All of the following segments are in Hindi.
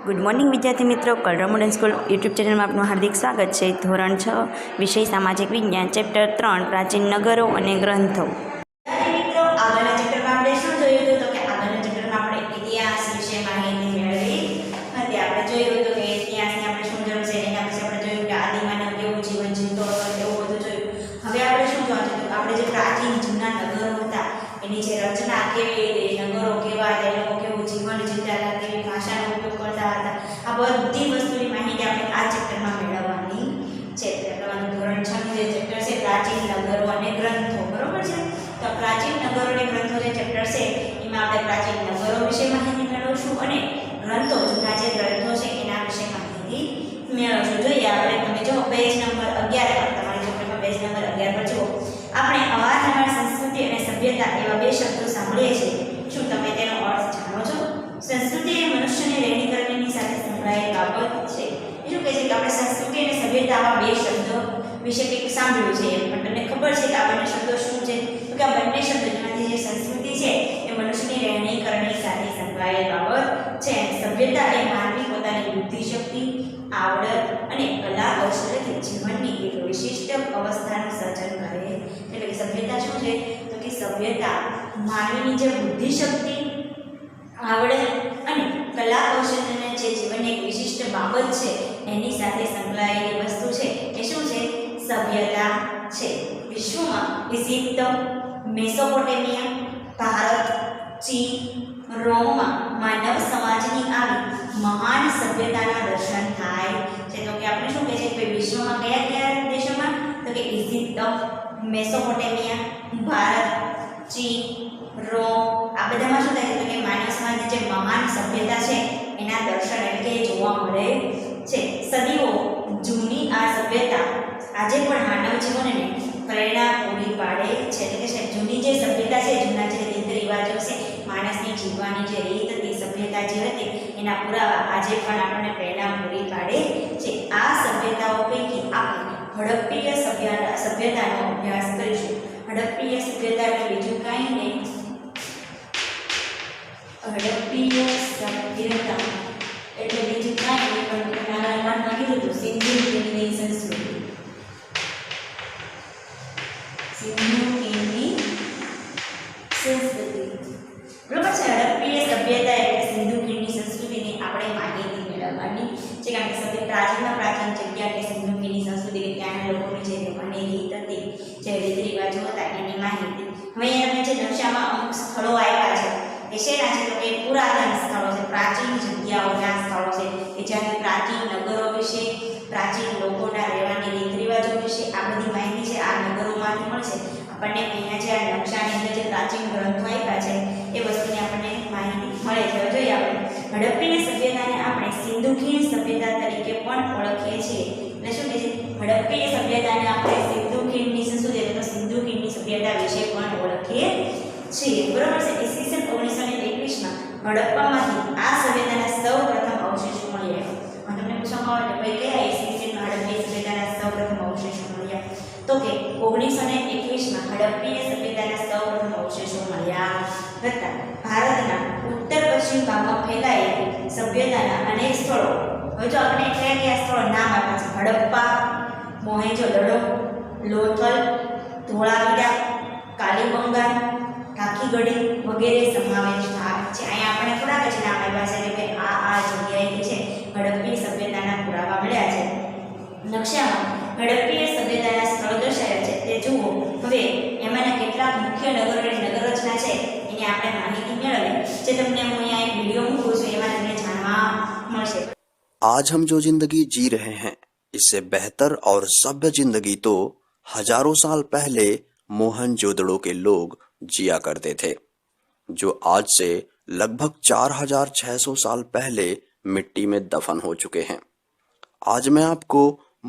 गुड मॉर्निंग विद्यार्थी मित्रों, कलरव मॉडर्न स्कूल यूट्यूब चैनल में आपનું हार्दिक स्वागत है। धोरण 6 विषय सामाजिक विज्ञान चैप्टर 3 प्राचीन नगरो અને ગ્રંથો। મિત્રો આગળના ચેપ્ટરમાં આપણે શું જોયું હતું તો કે આગળના ચેપ્ટરમાં આપણે ઇતિહાસ વિશે માહિતી મેળવી હતી। આપણે જોયું હતું કે ઇતિહાસની આપણે શું જરૂર છે, એના પછી આપણે જોયું કે આદિમાનવ કેવું જીવન જીવતો હતો એવું બધું જોયું। હવે આપણે શું જોવાનું છે, આપણે જે પ્રાચીન જૂના નગરો હતા એની જે રચના કેવી હતી, નગરો કેવા હતા, એ લોકો કેવું જીવન જીવતા હતા, કેવી ભાષાનો ઉપયોગ કરતા હતા, આ બધી વસ્તુની માહિતી આપણે આ ચેપ્ટરમાં મેળવવાની છે। તમારું ધોરણ 6 નું જે ચેપ્ટર છે પ્રાચીન નગરો અને ગ્રંથો, બરોબર છે। તો પ્રાચીન નગરો અને ગ્રંથો જે ચેપ્ટર છે એમાં આપણે પ્રાચીન નગરો વિશે માહિતી મેળવશું અને ગ્રંથો જૂના જે ગ્રંથો છે એના વિશે માહિતી મેળવશું। જોઈએ આપણે, તમે જો પેજ નંબર 11 પર, તમારી ચેપ્ટરમાં પેજ નંબર 11 પર જુઓ, આપણે અવારનવાર સંસ્કૃતિ અને સભ્યતા એવા બે શબ્દો સાંભળીએ છીએ। શું તમે તેનો અર્થ જાણો છો? સંસ્કૃતિ એ મનુષ્યની રહેણીકરણીની સાથે સંકળાયેલી બાબત છે। બીજું કહે છે કે આપણે સંસ્કૃતિ અને સભ્યતા આવા બે શબ્દો વિશે કંઈક સાંભળ્યું છે, પણ તમને ખબર છે કે આ બંને શબ્દો શું છે? તો કે આ બંને શબ્દો જેમાંથી જે સંસ્કૃતિ છે એ મનુષ્યની રહેણીકરણી સાથે સંકળાયેલી બાબત છે, સભ્યતા એ માનવી પોતાની બુદ્ધિશક્તિ, આવડત અને કલા કૌશલ્યથી જીવનની એક વિશિષ્ટ અવસ્થાનું સર્જન કરે છે। એટલે કે સભ્યતા શું છે તો કે સભ્યતા માનવીની જે બુદ્ધિશક્તિ, આવડત અને કલા કૌશલ્યને જે જીવનની એક વિશિષ્ટ બાબત છે એની સાથે સંકળાયેલી વસ્તુ છે એ શું છે? સભ્યતા છે। વિશ્વમાં ઇજિપ્ત, મેસોપોટેમિયા, ભારત, ચીન, રોમમાં માનવ સમાજની આવી મહાન સભ્યતાના દર્શન થાય છે। તો કે આપણે શું કહે છે કે વિશ્વમાં કયા કયા દેશોમાં? તો કે ઇજિપ્ત, મેસોપોટેમિયા, ભારત, ચીન, રોમ, આ બધામાં શું થાય છે તો કે માનવ સમાજની જે મહાન સભ્યતા છે એના દર્શન એટલે કે જોવા મળે છે। સદીઓ જૂની આ સભ્યતા આજે પણ માનવ જીવનને પ્રેરણા પૂરી પાડે છે। એટલે કે જૂની જે સભ્યતા છે, જૂના જે રીત રિવાજો છે, માણસની જીવવાની જે રીત હતી, સભ્યતા જે હતી એના પુરાવા આજે પણ આપણને પ્રેરણા પૂરી પાડે છે। આ સભ્યતાઓ પૈકી આપણે હડપ્પીય સભ્યતાનો અભ્યાસ કરીશું। હડપ્પીય સભ્યતા એટલે બીજું કાંઈ નહીં, હડપ્પીય સભ્યતા એટલે બીજું કાંઈ નહીં પણ નાના પાઠમાં કીધું હતું સિંધુ ખીણની સંસ્કૃતિ, સિંધુ ખીણની સંસ્કૃતિ, બરોબર છે। હડપ્પીય સભ્યતા એટલે સિંધુ ખીણની સંસ્કૃતિની આપણે માહિતી મેળવવાની છે, કારણ કે સૌથી પ્રાચીન જગ્યા કે સિંધુ ખીણની સંસ્કૃતિ કે ત્યાંના લોકોની જે રહેવાની રીત હતી, જે રીત રિવાજો હતા એની માહિતી। હવે અહીંયા તમે જે નકશામાં અમુક સ્થળો આપ્યા છે એ શેના છે તો કે પુરાતન સ્થળો છે, પ્રાચીન જગ્યાઓના સ્થળો છે કે જ્યાંથી પ્રાચીન નગરો વિશે, પ્રાચીન લોકોના રહેવાની રીત રિવાજો વિશે આ બધી માહિતી છે આ નગરોમાંથી મળશે આપણને। અહીંયા જે આ નકશાની અંદર જે પ્રાચીન ગ્રંથો આપ્યા છે એ વસ્તુની આપણને માહિતી મળે છે। જોઈએ આપણે હડપ્પીય સભ્યતાને આપણે સિંધુ ખીણ સભ્યતા તરીકે પણ ઓળખીએ છીએ। એટલે શું કહે છે? હડપ્પીય સભ્યતાને આપણે સિંધુ ખીણની સંસ્કૃતિ એટલે સિંધુ ખીણની સભ્યતા વિશે પણ ઓળખીએ છીએ, બરોબર છે। ઈસવીસન 1921માં હડપ્પામાંથી આ સભ્યતાના સૌપ્રથમ અવશેષો મળ્યા। તમને પૂછવામાં આવે કે ભાઈ કયા ઈસવીસનમાં હડપ્પીય સભ્યતાના સૌપ્રથમ અવશેષો મળ્યા? તો કે 1921માં હડપ્પીય સભ્યતાના સૌપ્રથમ અવશેષો મળ્યા હતા। ભારતના ઉત્તર પશ્ચિમ ભાગમાં ફેલાયેલી સભ્યતાના અનેક સ્થળો, હવે જો આપણે કયા કયા સ્થળો નામ આપ્યા છે? હડપ્પા, મોહેંજો-દડો, લોથલ, ધોળાવીરા, કાલીબંગાન, ઢાકીગઢી વગેરે સમાવેશ થાય છે। અહીંયા આપણે થોડાક જ નામ આપ્યા છે કે ભાઈ આ જગ્યાએથી છે હડપ્પીય સભ્યતાના પુરાવા મળ્યા છે। નકશામાં હડપ્પીય સભ્યતાના સ્થળો દર્શાવ્યા છે તે જુઓ। હવે એમાંના કેટલાક મુખ્ય નગરો અને નગરરચના છે એની આપણે માહિતી મેળવીએ, જે તમને હું અહીંયા એક વિડીયો મૂકું છું એમાં તમને જાણવા મળશે। आज हम जो जिंदगी जी रहे हैं इससे बेहतर और सभ्य जिंदगी तो हजारों साल पहले मोहनजोदड़ो के लोग जिया करते थे, जो आज से लगभग 4600 साल पहले मिट्टी में दफन हो चुके हैं। आज मैं आपको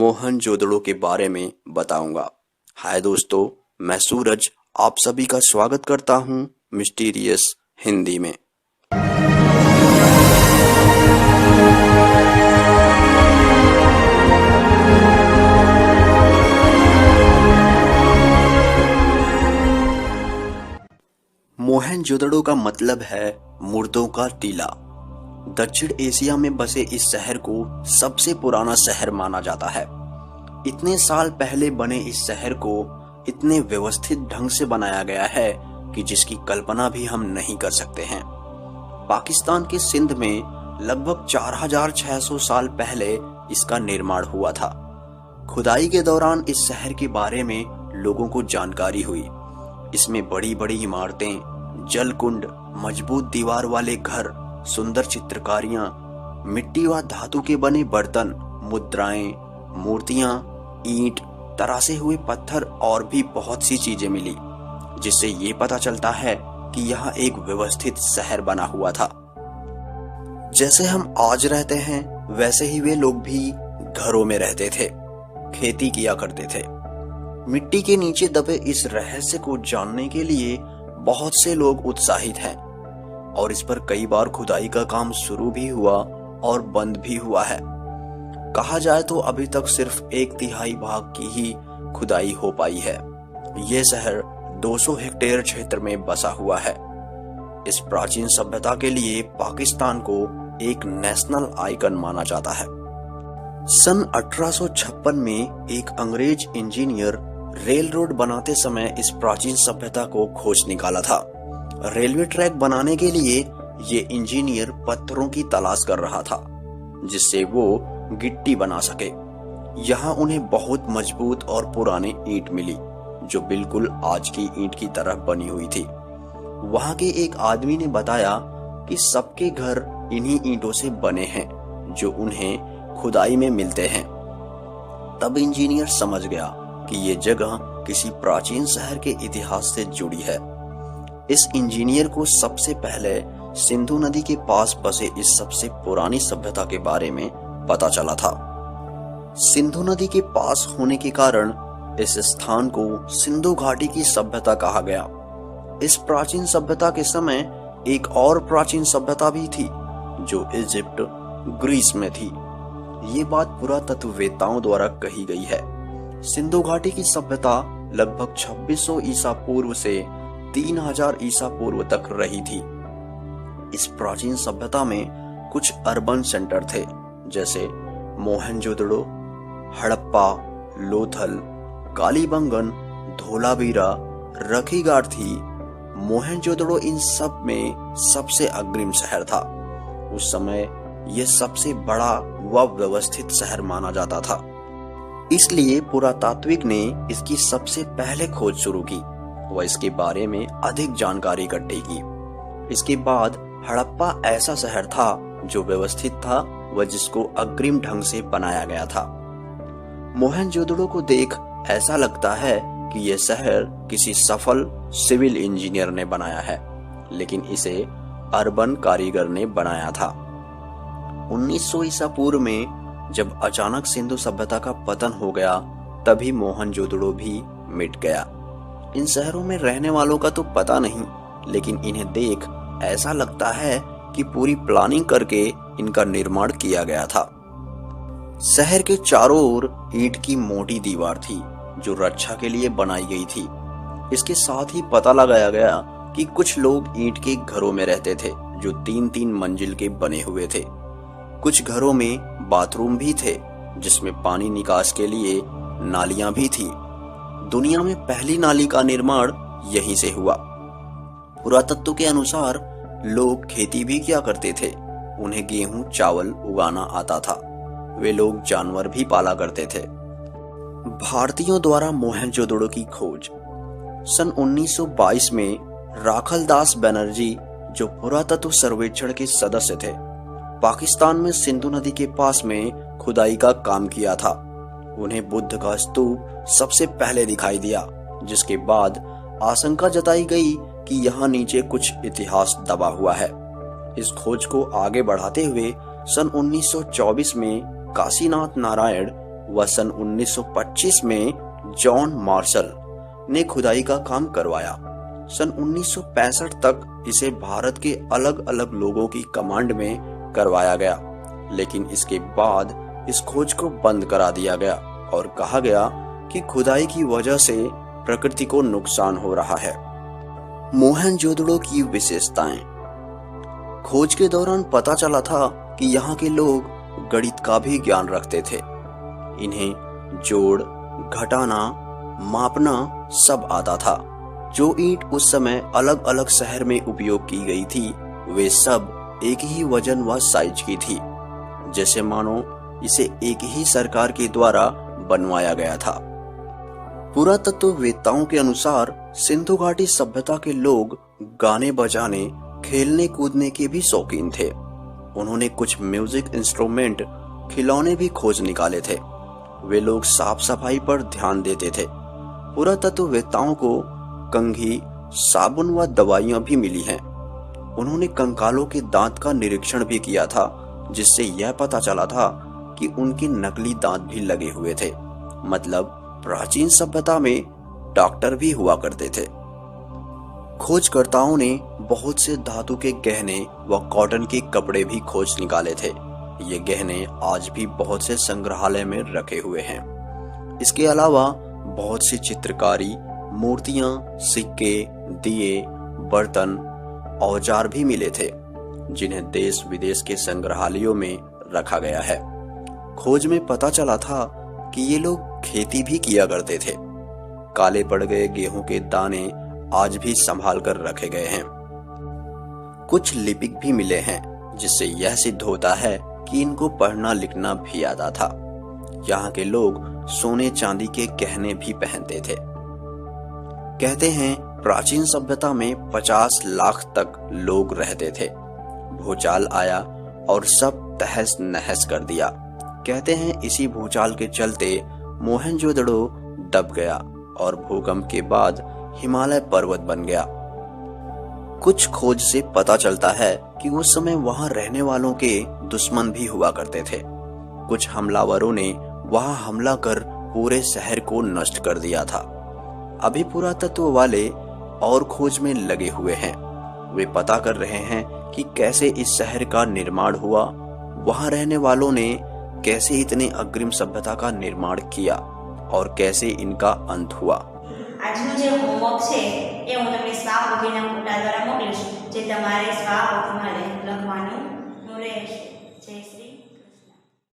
मोहनजोदड़ो के बारे में बताऊंगा। हाय दोस्तों, मैं सूरज आप सभी का स्वागत करता हूं मिस्टीरियस हिंदी में। मोहनजोदड़ो का मतलब है मुर्दों का टीला। दक्षिण एशिया में बसे इस शहर को सबसे पुराना शहर माना जाता है। इतने साल पहले बने इस शहर को इतने व्यवस्थित ढंग से बनाया गया है कि जिसकी कल्पना भी हम नहीं कर सकते हैं। पाकिस्तान के सिंध में लगभग 4600 साल पहले इसका निर्माण हुआ था। खुदाई के दौरान इस शहर के बारे में लोगों को जानकारी हुई। इसमें बड़ी बड़ी इमारतें, जलकुंड, मजबूत दीवार वाले घर, सुंदर चित्रकारियां, मिट्टी व धातु के बने बर्तन, मुद्राएं, मूर्तियां, ईंट, तरासे हुए पत्थर और भी बहुत सी चीजें मिली, जिससे ये पता चलता है कि यह एक व्यवस्थित शहर बना हुआ था। जैसे हम आज रहते हैं वैसे ही वे लोग भी घरों में रहते थे, खेती किया करते थे। मिट्टी के नीचे दबे इस रहस्य को जानने के लिए बहुत से लोग उत्साहित हैं और इस पर कई बार खुदाई का काम शुरू भी हुआ और बंद भी हुआ है। कहा जाए तो अभी तक सिर्फ 1/3 भाग की ही खुदाई हो पाई है। यह शहर 200 हेक्टेयर क्षेत्र में बसा हुआ है। इस प्राचीन सभ्यता के लिए पाकिस्तान को एक नेशनल आइकन माना जाता है। सन 1856 में एक अंग्रेज इंजीनियर रेल रोड बनाते समय इस प्राचीन सभ्यता को खोज निकाला था। रेलवे ट्रैक बनाने के लिए ये इंजीनियर पत्थरों की तलाश कर रहा था जिससे वो गिट्टी बना सके। यहाँ उन्हें बहुत मजबूत और पुराने ईंट मिली जो बिल्कुल आज की ईंट की तरह बनी हुई थी। वहां के एक आदमी ने बताया कि सबके घर इन्हीं ईंटों से बने हैं जो उन्हें खुदाई में मिलते हैं। तब इंजीनियर समझ गया कि ये जगह किसी प्राचीन शहर के इतिहास से जुड़ी है। इस इंजीनियर को सबसे पहले सिंधु नदी के पास बसे इस सबसे पुरानी सभ्यता के बारे में पता चला था। सिंधु नदी के पास होने के कारण इस स्थान को सिंधु घाटी की सभ्यता कहा गया। इस प्राचीन सभ्यता के समय एक और प्राचीन सभ्यता भी थी जो इजिप्ट, ग्रीस में थी। ये बात पुरातत्ववेत्ताओं द्वारा कही गई है। सिंधु घाटी की सभ्यता लगभग 2600 ईसा पूर्व से 3000 ईसा पूर्व तक रही थी। इस प्राचीन सभ्यता में कुछ अर्बन सेंटर थे जैसे मोहनजोदड़ो, हड़प्पा, लोथल, कालीबंगन, धोलावीरा, रखीगार्थी। मोहनजोदड़ो इन सब में सबसे अग्रिम शहर था। उस समय यह सबसे बड़ा व व्यवस्थित शहर माना जाता था, इसलिए पुरातात्विक ने इसकी सबसे पहले खोज शुरू की व इसके बारे में अधिक जानकारी इकट्ठी की। इसके बाद हड़प्पा ऐसा शहर था जो व्यवस्थित था व जिसको अग्रिम ढंग से बनाया गया था। मोहनजोदड़ो को देख ऐसा लगता है कि यह शहर किसी सफल सिविल इंजीनियर ने बनाया है, लेकिन इसे अर्बन कारीगर ने बनाया था। 1900 ईसा पूर्व में जब अचानक सिंधु सभ्यता का पतन हो गया तभी मोहनजोदड़ो भी मिट गया। इन शहरों में रहने वालों का तो पता नहीं, लेकिन इन्हें देख ऐसा लगता है कि पूरी प्लानिंग करके इनका निर्माण किया गया था। शहर के चारों ओर ईंट की मोटी दीवार थी जो रक्षा के लिए बनाई गई थी। इसके साथ ही पता लगाया गया कि कुछ लोग ईंट के घरों में रहते थे जो 3-3 मंजिल के बने हुए थे। कुछ घरों में बाथरूम भी थे जिसमें पानी निकास के लिए नालियां भी थी। दुनिया में पहली नाली का निर्माण यहीं से हुआ। पुरातत्व के अनुसार लोग खेती भी किया करते थे। उन्हें गेहूं, चावल उगाना आता था। वे लोग जानवर भी पाला करते थे। भारतीयों द्वारा मोहनजोदड़ो की खोज। सन 1922 में राखलदास बनर्जी, जो पुरातत्व सर्वेक्षण के सदस्य थे, पाकिस्तान में सिंधु नदी के पास में खुदाई का काम किया था। उन्हें बुद्ध का स्तूप सबसे पहले दिखाई दिया, जिसके बाद आशंका जताई गई कि यहाँ नीचे कुछ इतिहास दबा हुआ है। इस खोज को आगे बढ़ाते हुए सन 1924 में काशीनाथ नारायण व सन 1925 में जॉन मार्शल ने खुदाई का काम करवाया। सन 1965 तक इसे भारत के अलग अलग लोगों की कमांड में करवाया गया, लेकिन इसके बाद इस खोज को बंद करा दिया गया और कहा गया कि खुदाई की वजह से प्रकृति को नुकसान हो रहा है। मोहनजोदड़ो की विशेषताएं। खोज के दौरान पता चला था कि यहाँ के लोग गणित का भी ज्ञान रखते थे। इन्हें जोड़, घटाना, मापना सब आता था। जो ईंट उस समय अलग अलग शहर में उपयोग की गई थी, वे सब एक ही वजन व साइज की थी, जैसे मानो इसे एक ही सरकार के द्वारा बनवाया गया था। पुरातत्ववेत्ताओं के अनुसार सिंधु घाटी सभ्यता के लोग गाने बजाने, खेलने कूदने के भी शौकीन थे। उन्होंने कुछ म्यूजिक इंस्ट्रूमेंट, खिलौने भी खोज निकाले थे। वे लोग साफ सफाई पर ध्यान देते थे। पुरातत्ववेत्ताओं को कंघी, साबुन व दवाइयां भी मिली हैं। उन्होंने कंकालों के दांत का निरीक्षण भी किया था, जिससे यह पता चला था कि उनके नकली दांत भी लगे हुए थे। मतलब प्राचीन सभ्यता में डॉक्टर भी हुआ करते थे। खोजकर्ताओं ने बहुत से धातु के गहने व कॉटन के कपड़े भी खोज निकाले थे। ये गहने आज भी बहुत से संग्रहालय में रखे हुए हैं। इसके अलावा बहुत सी चित्रकारी, मूर्तियां, सिक्के, दिए, बर्तन, औजार भी मिले थे, जिन्हें देश विदेश के संग्रहालयों में रखा गया है। खोज में पता चला था कि ये लोग खेती भी किया करते थे। काले पड़ गए गेहूं के दाने आज भी संभाल कर रखे गए हैं। कुछ लिपिक भी मिले हैं, जिससे यह सिद्ध होता है कि इनको पढ़ना लिखना भी आता था। यहाँ के लोग सोने चांदी के गहने भी पहनते थे। कहते हैं प्राचीन सभ्यता में 50 लाख तक लोग रहते थे। भूचाल आया और सब तहस नहस कर दिया। कहते हैं इसी भूचाल के चलते मोहनजोदड़ो दब गया और भूकंप के बाद हिमालय पर्वत बन गया। कुछ खोज से पता चलता है कि उस समय वहां रहने वालों के दुश्मन भी हुआ करते थे। कुछ हमलावरों ने वहां हमला कर पूरे शहर को नष्ट कर दिया था। अभी पुरातत्व वाले और खोज में लगे हुए हैं। वे पता कर रहे हैं कि कैसे इस शहर का निर्माण हुआ, वहां रहने वालों ने कैसे इतने अग्रिम सभ्यता का निर्माण किया और कैसे इनका अंत हुआ। આજનું જે હોમવર્ક છે એ હું તમને સ્વાપોથીના ફોટા દ્વારા મોકલીશ, જે તમારે સ્વાપોથીમાં લખવાનું રહેશે।